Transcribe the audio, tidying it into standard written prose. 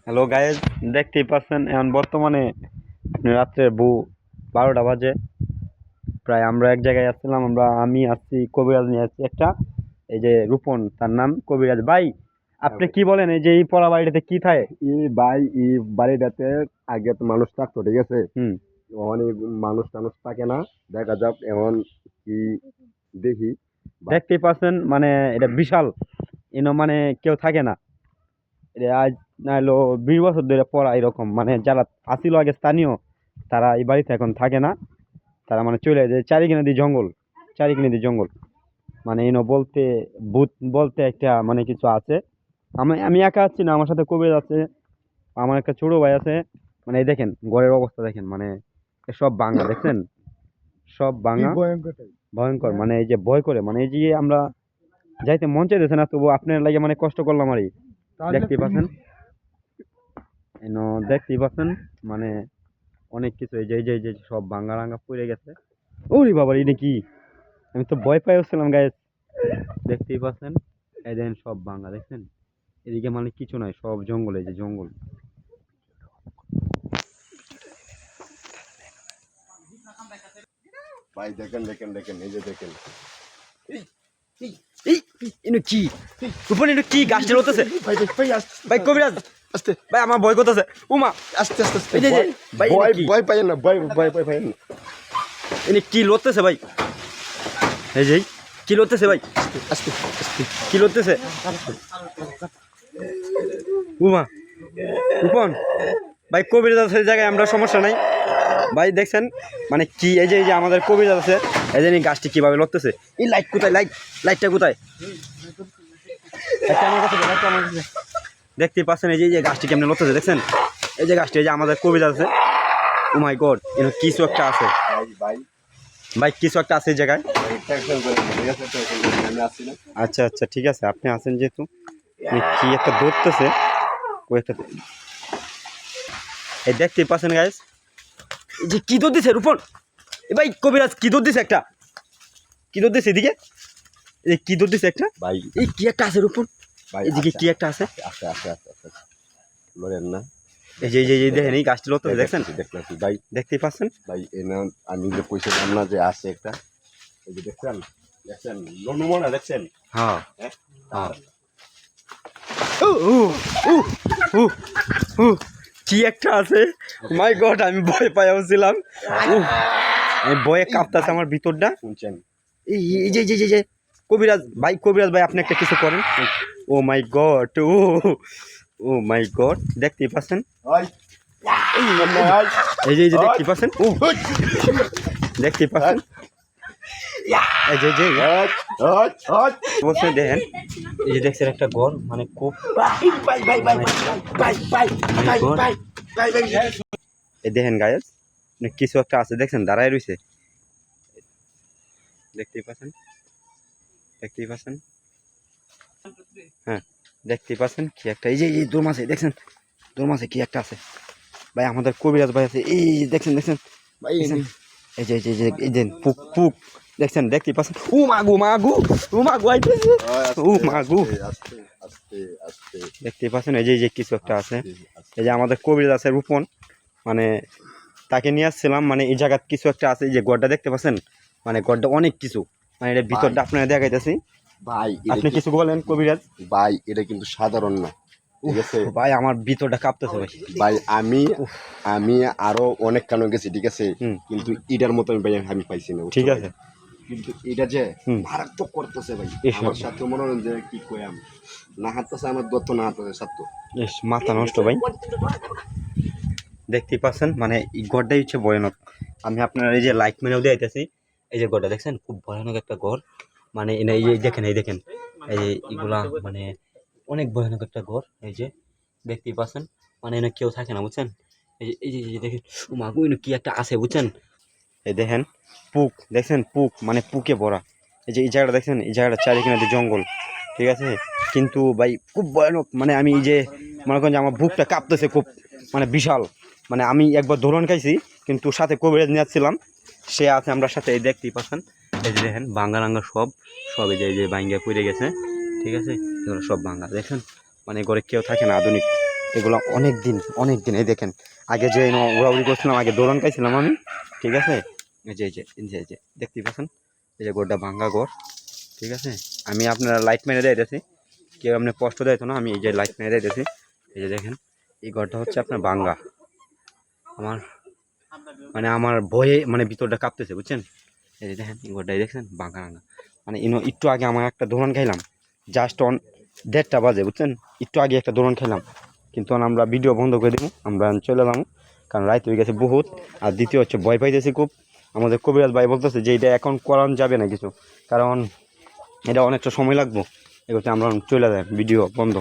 Hello guys, দেখতেই পাচ্ছেন এখন বর্তমানে আপনি রাত্রে 12টা বাজে। প্রায় আমরা এক জায়গায় আসছিলাম, আমি আসছি কবিরাজ নিয়ে আসছি একটা, এই যে রূপন, তার নাম কবিরাজ ভাই। আপনি কি বলেন, এই যে এই পড়া বাড়িটাতে কি থাকে? ভাই এই বাড়িটাতে আগে তো মানুষ থাকতো, ঠিক আছে। হুম। অনেক মানুষ টানুষ থাকে না, দেখা যাক এখন কি দেখি। দেখতেই পাচ্ছেন মানে এটা বিশাল, মানে কেউ থাকে না। এটা আজ না হলো 20 বছর ধরে পড়া এরকম, মানে যারা আসিল আগে স্থানীয়, তারা এই বাড়িতে এখন থাকে না। তারা মানে চলে যায়, চারিখানে দিয়ে জঙ্গল, চারিখানে দিয়ে জঙ্গল। মানে বলতে ভূত বলতে একটা মানে কিছু আছে। আমি আমি একা আছি না, আমার সাথে কবির আছে, আমার একটা ছোট ভাই আছে। মানে এই দেখেন ঘরের অবস্থা দেখেন, মানে সব ভাঙা দেখছেন, সব ভাঙা, ভয়ঙ্কর। মানে এই যে ভয় করে, মানে এই যে আমরা যাইতে মন চাইতেছে না, তবু আপনার লাগে মানে কষ্ট করলাম আর এই। দেখতেই পাচ্ছেন, দেখতেই পাচ্ছেন মানে অনেক কিছু, এই যে সব ভাঙা রাঙা পড়ে গেছে। ওরে বাবা, এটা কি! আমি তো ভয় পাই হচ্ছিলাম গায়ে। দেখতেই পাচ্ছেন, এই দেখেন সব ভাঙা দেখছেন। এদিকে মানে কিছু নাই, সব জঙ্গল, এই যে জঙ্গল। ভাই দেখেন দেখেন দেখেন, এই যে দেখেন কি রূপন, কি গাছটা লড়তেছে? ভাই ভাই ভাই কবিরাজ, আস্তে ভাই আমার ভয় করতেছে। উমা, আস্তে আস্তে আস্তে এই যে ভাই, ভয় কি ভয় পাই না, ভয় ভয় ভয় পাই না। কি লড়তেছে ভাই? এই যে কি লড়তেছে ভাই? আস্তে আস্তে কি লড়তেছে? উমা, রূপন ভাই, কবিরাজ আছে জায়গায়, আমরা সমস্যা নাই ভাই। দেখছেন মানে কি, এই যে আমাদের কবিরাজ আছে, এই যে গাছটি কিভাবে লড়তেছে। এই লাইট কোথায়? লাইটটা কোথায়? লাইটটা আমার কাছে দে, লাইটটা আমার কাছে দে। দেখতেই পাচ্ছেন এই যে গাছটি কেমনে লড়তেছে দেখছেন। এই যে গাছটি, এই যে আমাদের কবিরাজ আছে। ও মাই গড, কিছু একটা আছে ভাই ভাই, কিছু একটা আছে এই জায়গায়। টেনশন করেন না, ঠিক আছে, টেনশন করেন না, আমি আসছি না। আচ্ছা আচ্ছা, ঠিক আছে, আপনি আছেন যেহেতু। কি একটা ধরতেছে, ও একটা, এই দেখতেই পাচ্ছেন গাইস, এই যে কি দৌড় দিছে রূপন। এ ভাই কবিরাজ কি দৌড় দিছে একটা, কি দৌড় দিছে এদিকে, এই কি দৌড় দিছে একটা ভাই এই কি একটা আছে রূপন, ভাই এদিকে কি একটা আছে। আস্তে আস্তে আস্তে আস্তে লড়েন না। এই যে দেখেন, এই গাছটি লড়তেছে দেখছেন, দেখতেছি ভাই, দেখতেই পাচ্ছেন ভাই এনে আমি যে কইছিলাম না যে আছে একটা, এই যে দেখছেন দেখছেন নমুনা দেখছেন। হ্যাঁ হ্যাঁ হ্যাঁ। উ উ উ উ উ কি একটা আছে, মাই গড, আমি ভয় পাইছিলাম। আমি ভয়ে কাঁপতাছে আমার ভিতরটা। শুনছেন? এই যে কবিরাজ ভাই, আপনি একটা কিছু করেন। ও মাই গড, ও মাই গড, দেখতেই পাচ্ছেন, ওই এই যে দেখতেই পাচ্ছেন, ও দেখতেই পাচ্ছেন, এই যে বলছেন দেখেন, এই যে দেখছেন একটা ঘর, মানে খুব, এই দেখেন গায়েস, কিছু একটা আছে দেখছেন, দাঁড়ায় রয়েছে। দেখতেই পাচ্ছেন, দেখতেই পাচ্ছেন, হ্যাঁ দেখতেই পাচ্ছেন কি একটা, এই যে দোর মাঝে দেখছেন, দোর মাঝে কি একটা আছে ভাই। আমাদের কবিরাজ ভাই আছে, এই দেখছেন দেখছেন ভাই এই যে পুক পুক দেখছেন, দেখতেই পাচ্ছেন। ও মাগু আইতেছে, ও মাগু, আস্তে আস্তে আস্তে দেখতেই পাচ্ছেন। এই যে কিছু একটা আছে, এই যে আমাদের কবিরাজ আছে রূপন, মানে তাকে নিয়ে আসছিলাম। মানে এই জায়গায় কিছু একটা আছে, এই যে গড়টা দেখতে পাচ্ছেন, মানে গড়টা অনেক কিছু, মানে এটা ভিতরটা আপনারা দেখাইতেছি। ভাই আপনি কিছু বলেন কবিরাজ। ভাই এটা কিন্তু সাধারণ না, ঠিক আছে ভাই, আমার ভিতরটা কাঁপতেছে ভাই। ভাই। আমি আরো অনেক কারণ গেছি, ঠিক আছে, হুম। কিন্তু এটার মতো আমি পাইছি না, ঠিক বুঝছো আছে। ভাই? কিন্তু এটা যে হুম। মারাত্মক করতেছে ভাই, ইস, আমার সাথে মনে হয় যে কি কইম, না হাঁটতেছে আমার দত্ত, না হাঁটতেছে সাথে। ইস, মাথা নষ্ট ভাই। দেখতেই পাচ্ছেন মানে এই গড়টাই হচ্ছে ভয়ানক। আমি আপনার এই যে লাইট মেরেও দিয়েছি, এই যে গড়টা দেখছেন, খুব ভয়ানক একটা গড়। মানে এই যে দেখেন, এই দেখেন, এই যে এগুলা মানে অনেক ভয়ানক একটা গড়। এই যে দেখতেই পাচ্ছেন, মানে এনে কেউ থাকে না বুঝছেন। এই যে দেখেন, মাগু কি একটা আছে বুঝছেন। এই দেখেন পুক দেখছেন, পুক মানে পুকে ভরা। এই যে এই জায়গাটা দেখছেন, এই জায়গাটা চারিখানে জঙ্গল, ঠিক আছে। কিন্তু ভাই খুব ভয়ানক, মানে আমি এই যে মনে করেন যে আমার বুকটা কাঁপতেছে খুব, মানে বিশাল। মানে আমি একবার ধরন খাইছি, কিন্তু সাথে কবিরাজ নিয়ে আসছিলাম, সে আছে আমরা সাথে। এই দেখতেই পাচ্ছেন, এই যে দেখেন ভাঙ্গা রাঙ্গা সব, এই যে ভাঙ্গা পড়ে গেছে, ঠিক আছে, এগুলো সব ভাঙ্গা দেখেন। মানে ঘরে কেউ থাকে না, আধুনিক এগুলো অনেক দিন এই দেখেন আগে যে উড়াউড়ি করছিলাম আগে দৌড়ান খাইছিলাম আমি, ঠিক আছে। এই যে দেখতেই পাচ্ছেন এই যে গড়টা ভাঙ্গা গড়, ঠিক আছে। আমি আপনার লাইট মেরে দিতেছি, কেউ আপনি কষ্ট দেয় তো না, আমি এই যে লাইট মেরে দিতেছি। এই যে দেখেন এই ঘরটা হচ্ছে আপনার ভাঙ্গা। আমার ভয়ে মানে ভিতরটা কাঁপতেছে বুঝছেন। এই যে দেখেন এই ঘরটাই দেখছেন ভাঙ্গা ভাঙ্গা। মানে একটু আগে আমার একটা দোকান খাইলাম, জাস্ট 1:30টা বাজে বুঝছেন, একটু আগে একটা দোকান খাইলাম, কিন্তু আমরা ভিডিও বন্ধ করে দেবো, আমরা চলে যাবো, কারণ রাত হয়ে গেছে বহুত। আর দ্বিতীয় হচ্ছে ভয় পাইতেছি খুব, আমাদের কবিরাজ ভাই বলতেছে যে এটা এখন করানো যাবে না কিছু, কারণ এটা অনেকটা সময় লাগবো, এগুলোতে আমরা চলে যাই, ভিডিও বন্ধ।